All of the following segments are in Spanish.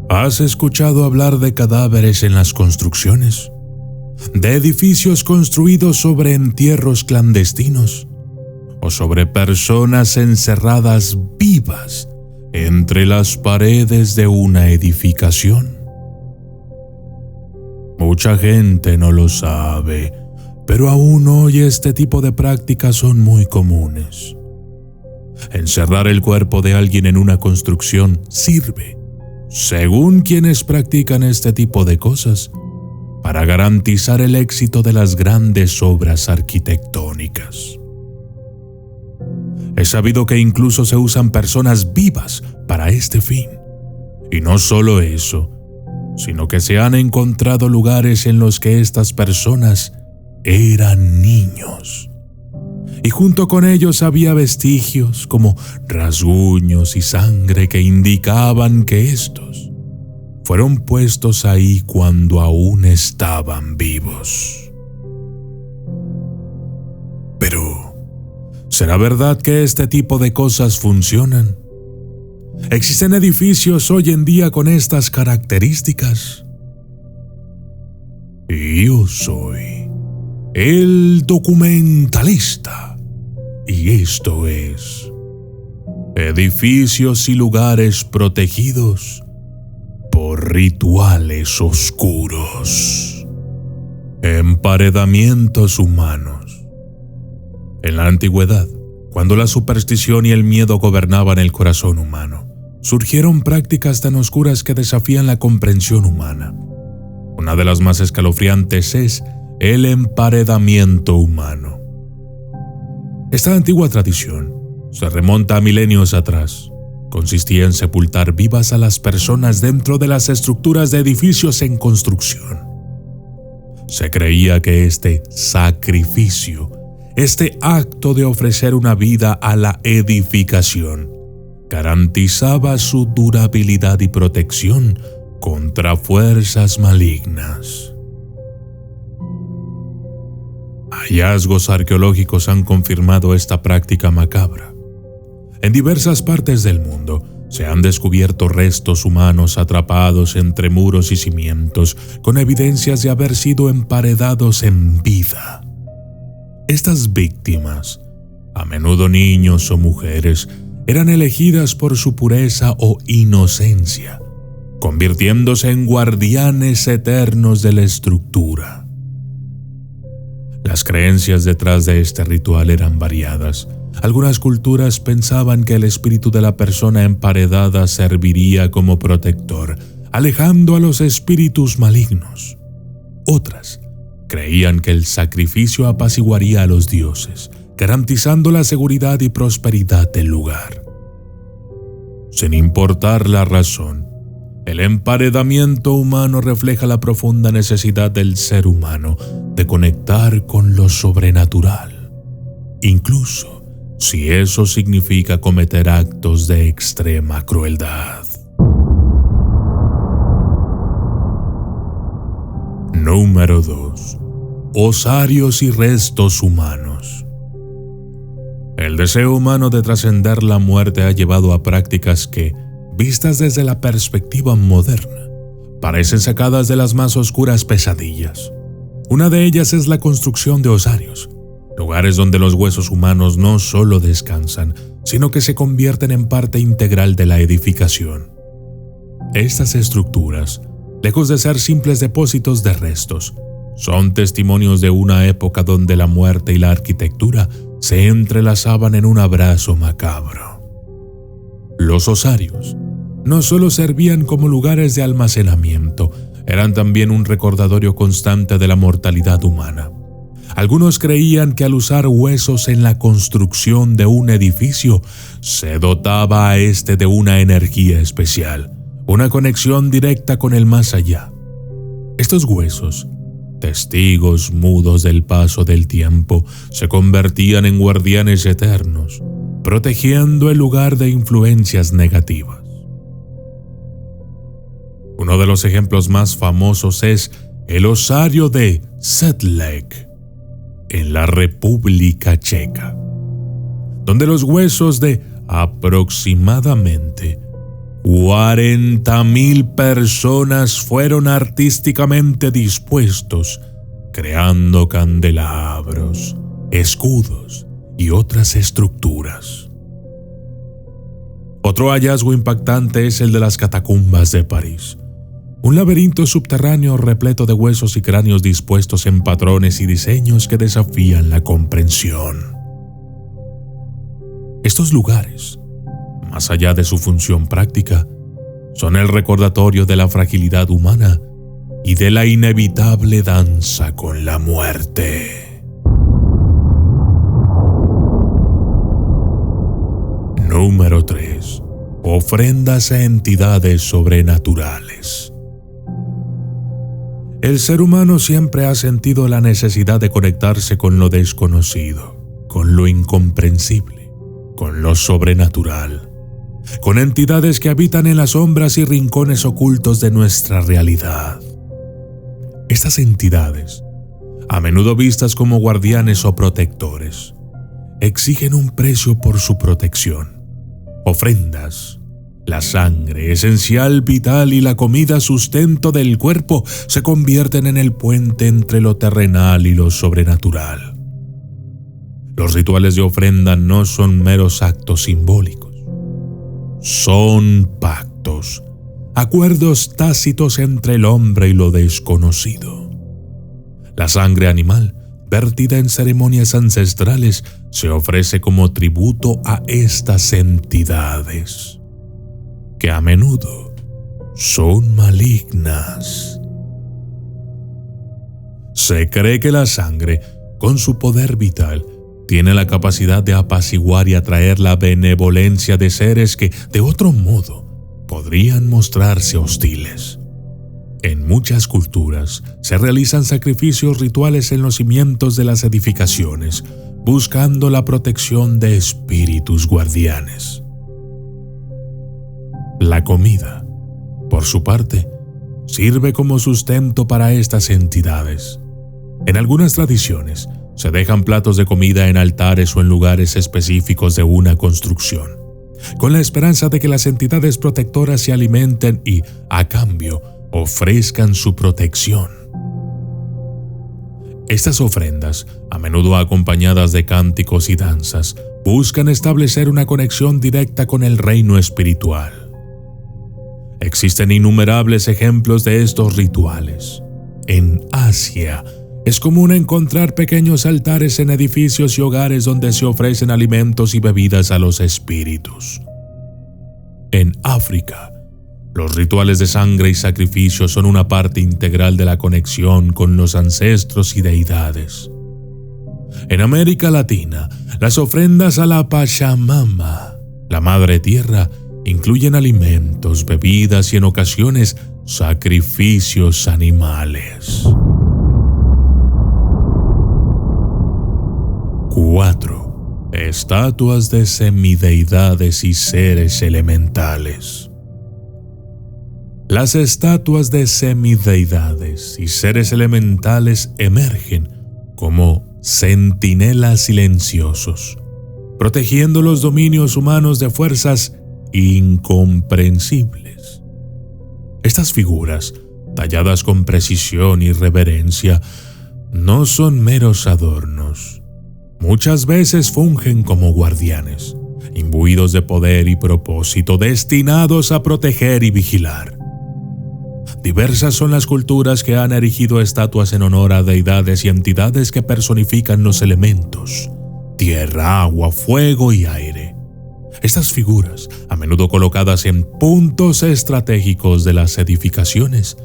¿Has escuchado hablar de cadáveres en las construcciones? ¿De edificios construidos sobre entierros clandestinos? ¿O sobre personas encerradas vivas entre las paredes de una edificación? Mucha gente no lo sabe, pero aún hoy este tipo de prácticas son muy comunes. Encerrar el cuerpo de alguien en una construcción sirve, según quienes practican este tipo de cosas, para garantizar el éxito de las grandes obras arquitectónicas. Es sabido que incluso se usan personas vivas para este fin. Y no solo eso, sino que se han encontrado lugares en los que estas personas eran niños. Y junto con ellos había vestigios como rasguños y sangre que indicaban que estos fueron puestos ahí cuando aún estaban vivos. Pero, ¿será verdad que este tipo de cosas funcionan? ¿Existen edificios hoy en día con estas características? Yo soy el documentalista y esto es Edificios y lugares protegidos por rituales oscuros. Emparedamientos humanos. En la antigüedad, cuando la superstición y el miedo gobernaban el corazón humano, surgieron prácticas tan oscuras que desafían la comprensión humana. Una de las más escalofriantes es el emparedamiento humano. Esta antigua tradición se remonta a milenios atrás. Consistía en sepultar vivas a las personas dentro de las estructuras de edificios en construcción. Se creía que este sacrificio, este acto de ofrecer una vida a la edificación, garantizaba su durabilidad y protección contra fuerzas malignas. Hallazgos arqueológicos han confirmado esta práctica macabra. En diversas partes del mundo se han descubierto restos humanos atrapados entre muros y cimientos, con evidencias de haber sido emparedados en vida. Estas víctimas, a menudo niños o mujeres, eran elegidas por su pureza o inocencia, convirtiéndose en guardianes eternos de la estructura. Las creencias detrás de este ritual eran variadas. Algunas culturas pensaban que el espíritu de la persona emparedada serviría como protector, alejando a los espíritus malignos. Otras creían que el sacrificio apaciguaría a los dioses, garantizando la seguridad y prosperidad del lugar. Sin importar la razón, el emparedamiento humano refleja la profunda necesidad del ser humano de conectar con lo sobrenatural, incluso si eso significa cometer actos de extrema crueldad. Número 2. Osarios y restos humanos. El deseo humano de trascender la muerte ha llevado a prácticas que, vistas desde la perspectiva moderna, parecen sacadas de las más oscuras pesadillas. Una de ellas es la construcción de osarios, lugares donde los huesos humanos no solo descansan, sino que se convierten en parte integral de la edificación. Estas estructuras, lejos de ser simples depósitos de restos, son testimonios de una época donde la muerte y la arquitectura se entrelazaban en un abrazo macabro. Los osarios no solo servían como lugares de almacenamiento, eran también un recordatorio constante de la mortalidad humana. Algunos creían que al usar huesos en la construcción de un edificio, se dotaba a este de una energía especial, una conexión directa con el más allá. Estos huesos, testigos mudos del paso del tiempo, se convertían en guardianes eternos, protegiendo el lugar de influencias negativas. Uno de los ejemplos más famosos es el osario de Sedlec, en la República Checa, donde los huesos de aproximadamente 40,000 personas fueron artísticamente dispuestos, creando candelabros, escudos y otras estructuras. Otro hallazgo impactante es el de las catacumbas de París, un laberinto subterráneo repleto de huesos y cráneos dispuestos en patrones y diseños que desafían la comprensión. Estos lugares, más allá de su función práctica, son el recordatorio de la fragilidad humana y de la inevitable danza con la muerte. Número 3. Ofrendas a entidades sobrenaturales. El ser humano siempre ha sentido la necesidad de conectarse con lo desconocido, con lo incomprensible, con lo sobrenatural, con entidades que habitan en las sombras y rincones ocultos de nuestra realidad. Estas entidades, a menudo vistas como guardianes o protectores, exigen un precio por su protección. Ofrendas, la sangre, esencial, vital, y la comida, sustento del cuerpo, se convierten en el puente entre lo terrenal y lo sobrenatural. Los rituales de ofrenda no son meros actos simbólicos. Son pactos, acuerdos tácitos entre el hombre y lo desconocido. La sangre animal, vertida en ceremonias ancestrales, se ofrece como tributo a estas entidades, que a menudo son malignas. Se cree que la sangre, con su poder vital, tiene la capacidad de apaciguar y atraer la benevolencia de seres que, de otro modo, podrían mostrarse hostiles. En muchas culturas se realizan sacrificios rituales en los cimientos de las edificaciones, buscando la protección de espíritus guardianes. La comida, por su parte, sirve como sustento para estas entidades. En algunas tradiciones, se dejan platos de comida en altares o en lugares específicos de una construcción, con la esperanza de que las entidades protectoras se alimenten y, a cambio, ofrezcan su protección. Estas ofrendas, a menudo acompañadas de cánticos y danzas, buscan establecer una conexión directa con el reino espiritual. Existen innumerables ejemplos de estos rituales. En Asia, es común encontrar pequeños altares en edificios y hogares donde se ofrecen alimentos y bebidas a los espíritus. En África, los rituales de sangre y sacrificio son una parte integral de la conexión con los ancestros y deidades. En América Latina, las ofrendas a la Pachamama, la Madre Tierra, incluyen alimentos, bebidas y en ocasiones sacrificios animales. 4. Estatuas de semideidades y seres elementales. Las estatuas de semideidades y seres elementales emergen como centinelas silenciosos, protegiendo los dominios humanos de fuerzas incomprensibles. Estas figuras, talladas con precisión y reverencia, no son meros adornos. Muchas veces fungen como guardianes, imbuidos de poder y propósito, destinados a proteger y vigilar. Diversas son las culturas que han erigido estatuas en honor a deidades y entidades que personifican los elementos: tierra, agua, fuego y aire. Estas figuras, a menudo colocadas en puntos estratégicos de las edificaciones,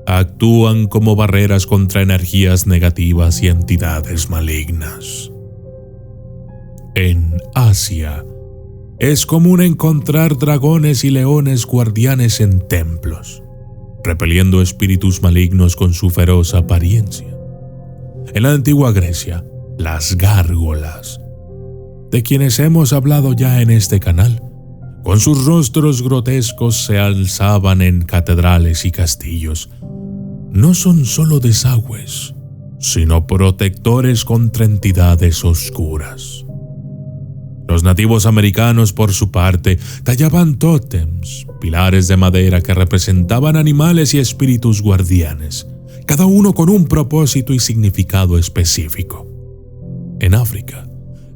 actúan como barreras contra energías negativas y entidades malignas. En Asia, es común encontrar dragones y leones guardianes en templos, repeliendo espíritus malignos con su feroz apariencia. En la antigua Grecia, las gárgolas, de quienes hemos hablado ya en este canal, con sus rostros grotescos se alzaban en catedrales y castillos. No son solo desagües, sino protectores contra entidades oscuras. Los nativos americanos, por su parte, tallaban tótems, pilares de madera que representaban animales y espíritus guardianes, cada uno con un propósito y significado específico. En África,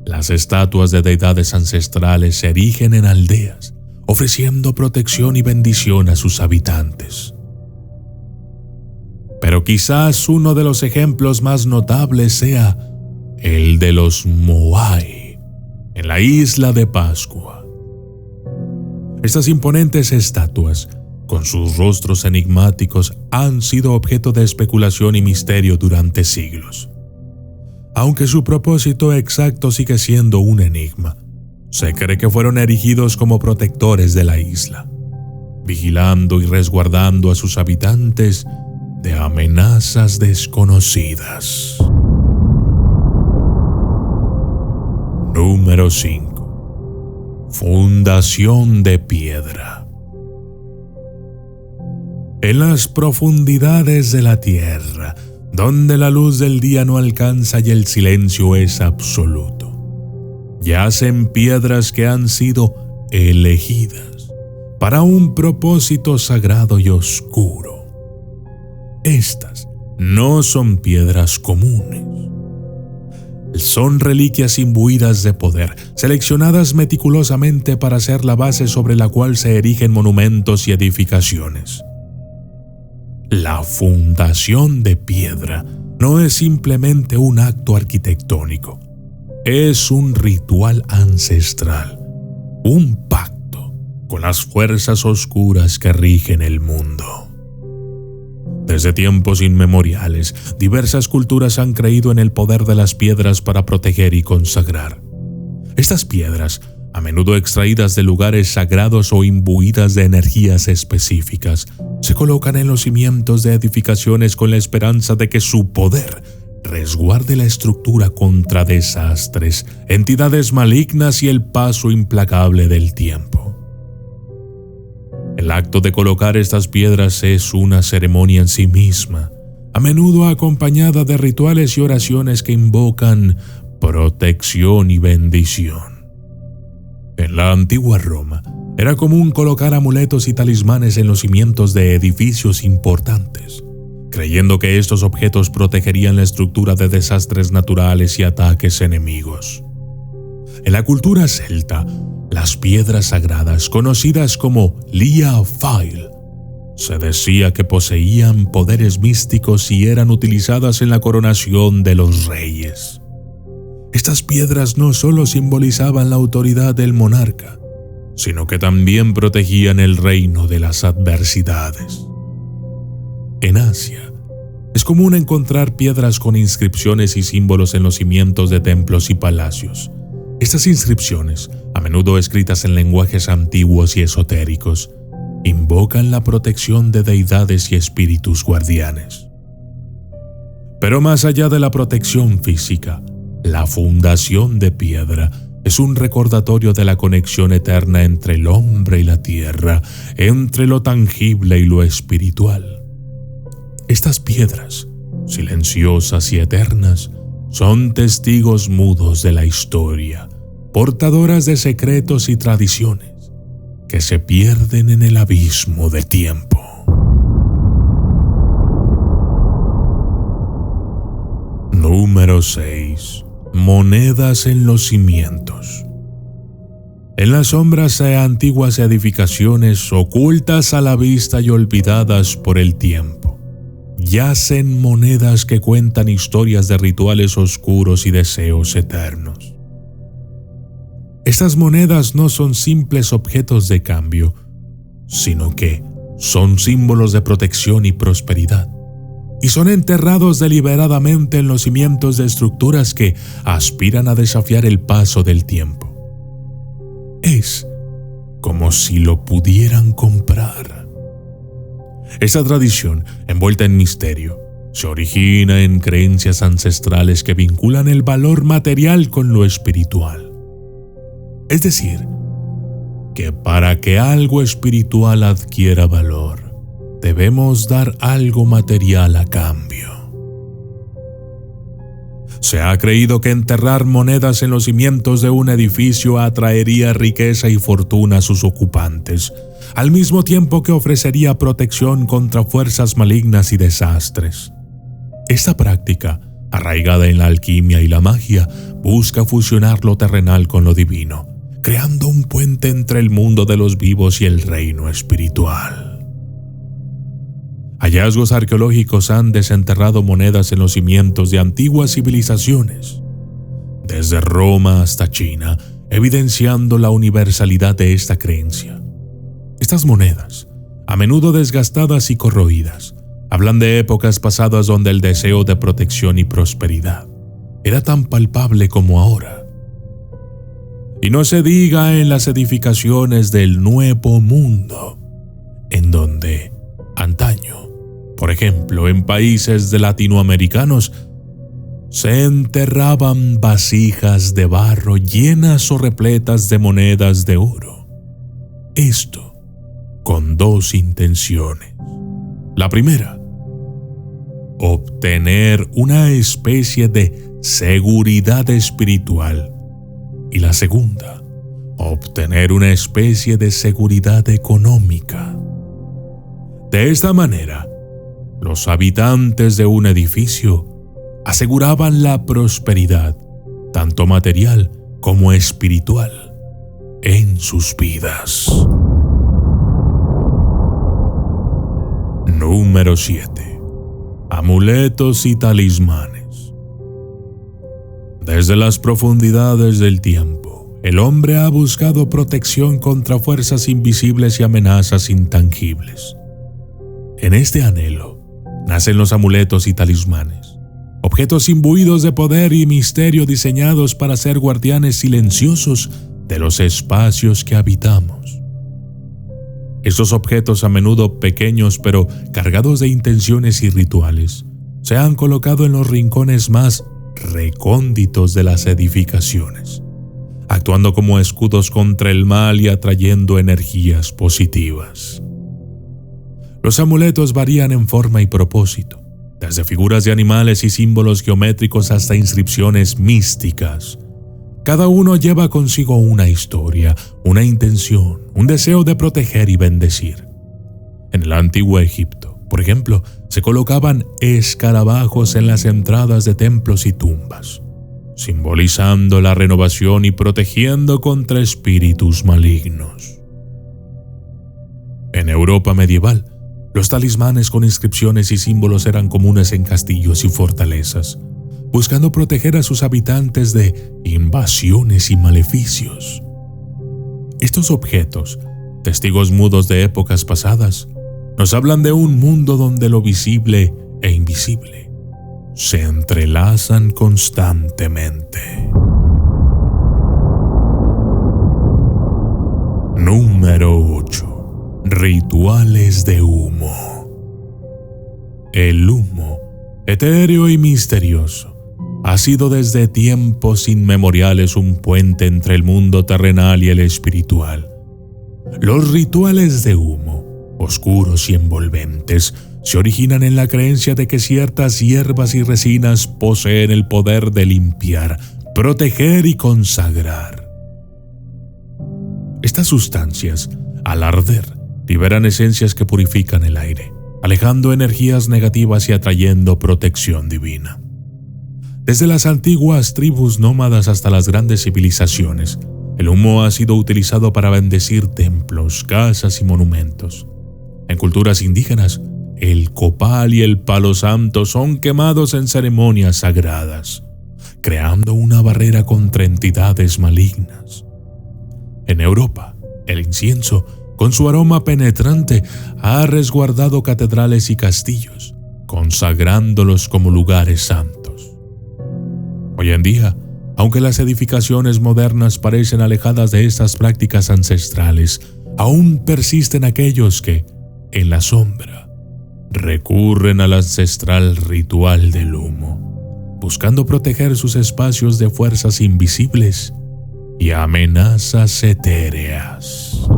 las estatuas de deidades ancestrales se erigen en aldeas, ofreciendo protección y bendición a sus habitantes. Pero quizás uno de los ejemplos más notables sea el de los Moai, en la isla de Pascua. Estas imponentes estatuas, con sus rostros enigmáticos, han sido objeto de especulación y misterio durante siglos. Aunque su propósito exacto sigue siendo un enigma, se cree que fueron erigidos como protectores de la isla, vigilando y resguardando a sus habitantes de amenazas desconocidas. Número 5. Fundación de piedra. En las profundidades de la tierra, donde la luz del día no alcanza y el silencio es absoluto, yacen piedras que han sido elegidas para un propósito sagrado y oscuro. Estas no son piedras comunes. Son reliquias imbuidas de poder, seleccionadas meticulosamente para ser la base sobre la cual se erigen monumentos y edificaciones. La fundación de piedra no es simplemente un acto arquitectónico, es un ritual ancestral, un pacto con las fuerzas oscuras que rigen el mundo. Desde tiempos inmemoriales, diversas culturas han creído en el poder de las piedras para proteger y consagrar. Estas piedras, a menudo extraídas de lugares sagrados o imbuidas de energías específicas, se colocan en los cimientos de edificaciones con la esperanza de que su poder resguarde la estructura contra desastres, entidades malignas y el paso implacable del tiempo. El acto de colocar estas piedras es una ceremonia en sí misma, a menudo acompañada de rituales y oraciones que invocan protección y bendición. En la antigua Roma, era común colocar amuletos y talismanes en los cimientos de edificios importantes, creyendo que estos objetos protegerían la estructura de desastres naturales y ataques enemigos. En la cultura celta, las piedras sagradas, conocidas como Lia Fail, se decía que poseían poderes místicos y eran utilizadas en la coronación de los reyes. Estas piedras no solo simbolizaban la autoridad del monarca, sino que también protegían el reino de las adversidades. En Asia, es común encontrar piedras con inscripciones y símbolos en los cimientos de templos y palacios. Estas inscripciones, a menudo escritas en lenguajes antiguos y esotéricos, invocan la protección de deidades y espíritus guardianes. Pero más allá de la protección física, la fundación de piedra es un recordatorio de la conexión eterna entre el hombre y la tierra, entre lo tangible y lo espiritual. Estas piedras, silenciosas y eternas, son testigos mudos de la historia, portadoras de secretos y tradiciones que se pierden en el abismo del tiempo. Número 6. Monedas en los cimientos. En las sombras de antiguas edificaciones, ocultas a la vista y olvidadas por el tiempo, yacen monedas que cuentan historias de rituales oscuros y deseos eternos. Estas monedas no son simples objetos de cambio, sino que son símbolos de protección y prosperidad, y son enterrados deliberadamente en los cimientos de estructuras que aspiran a desafiar el paso del tiempo. Es como si lo pudieran comprar. Esa tradición, envuelta en misterio, se origina en creencias ancestrales que vinculan el valor material con lo espiritual. Es decir, que para que algo espiritual adquiera valor, debemos dar algo material a cambio. Se ha creído que enterrar monedas en los cimientos de un edificio atraería riqueza y fortuna a sus ocupantes, al mismo tiempo que ofrecería protección contra fuerzas malignas y desastres. Esta práctica, arraigada en la alquimia y la magia, busca fusionar lo terrenal con lo divino, creando un puente entre el mundo de los vivos y el reino espiritual. Hallazgos arqueológicos han desenterrado monedas en los cimientos de antiguas civilizaciones, desde Roma hasta China, evidenciando la universalidad de esta creencia. Estas monedas, a menudo desgastadas y corroídas, hablan de épocas pasadas donde el deseo de protección y prosperidad era tan palpable como ahora. Y no se diga en las edificaciones del Nuevo Mundo, en donde, antaño, por ejemplo, en países latinoamericanos, se enterraban vasijas de barro llenas o repletas de monedas de oro. Esto con dos intenciones. La primera, obtener una especie de seguridad espiritual. Y la segunda, obtener una especie de seguridad económica. De esta manera, los habitantes de un edificio aseguraban la prosperidad, tanto material como espiritual, en sus vidas. Número 7. Amuletos y talismanes. Desde las profundidades del tiempo, el hombre ha buscado protección contra fuerzas invisibles y amenazas intangibles. En este anhelo nacen los amuletos y talismanes, objetos imbuidos de poder y misterio diseñados para ser guardianes silenciosos de los espacios que habitamos. Estos objetos, a menudo pequeños pero cargados de intenciones y rituales, se han colocado en los rincones más recónditos de las edificaciones, actuando como escudos contra el mal y atrayendo energías positivas. Los amuletos varían en forma y propósito, desde figuras de animales y símbolos geométricos hasta inscripciones místicas. Cada uno lleva consigo una historia, una intención, un deseo de proteger y bendecir. En el antiguo Egipto, por ejemplo, se colocaban escarabajos en las entradas de templos y tumbas, simbolizando la renovación y protegiendo contra espíritus malignos. En Europa medieval, los talismanes con inscripciones y símbolos eran comunes en castillos y fortalezas, buscando proteger a sus habitantes de invasiones y maleficios. Estos objetos, testigos mudos de épocas pasadas, nos hablan de un mundo donde lo visible e invisible se entrelazan constantemente. Número 8. Rituales de humo. El humo, etéreo y misterioso, ha sido desde tiempos inmemoriales un puente entre el mundo terrenal y el espiritual. Los rituales de humo, oscuros y envolventes, se originan en la creencia de que ciertas hierbas y resinas poseen el poder de limpiar, proteger y consagrar. Estas sustancias, al arder, liberan esencias que purifican el aire, alejando energías negativas y atrayendo protección divina. Desde las antiguas tribus nómadas hasta las grandes civilizaciones, el humo ha sido utilizado para bendecir templos, casas y monumentos. En culturas indígenas, el copal y el palo santo son quemados en ceremonias sagradas, creando una barrera contra entidades malignas. En Europa, el incienso, con su aroma penetrante, ha resguardado catedrales y castillos, consagrándolos como lugares santos. Hoy en día, aunque las edificaciones modernas parecen alejadas de estas prácticas ancestrales, aún persisten aquellos que, en la sombra, recurren al ancestral ritual del humo, buscando proteger sus espacios de fuerzas invisibles y amenazas etéreas.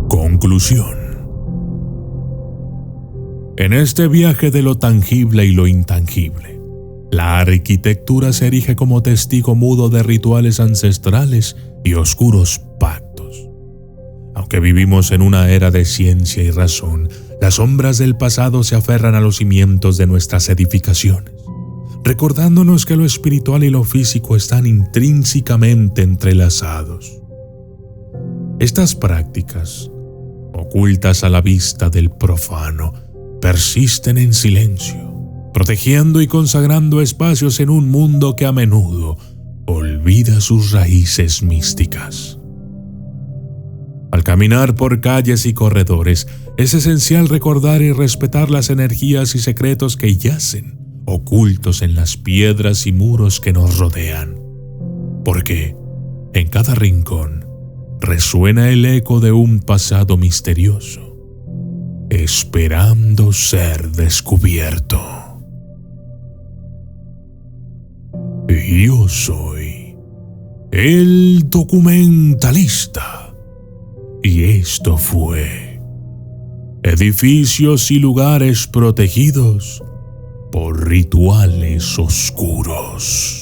Conclusión. En este viaje de lo tangible y lo intangible, la arquitectura se erige como testigo mudo de rituales ancestrales y oscuros pactos. Aunque vivimos en una era de ciencia y razón, las sombras del pasado se aferran a los cimientos de nuestras edificaciones, recordándonos que lo espiritual y lo físico están intrínsecamente entrelazados. Estas prácticas, ocultas a la vista del profano, persisten en silencio, protegiendo y consagrando espacios en un mundo que a menudo olvida sus raíces místicas. Al caminar por calles y corredores, es esencial recordar y respetar las energías y secretos que yacen ocultos en las piedras y muros que nos rodean, porque en cada rincón resuena el eco de un pasado misterioso, esperando ser descubierto. Yo soy el documentalista, y esto fue Edificios y lugares protegidos por rituales oscuros.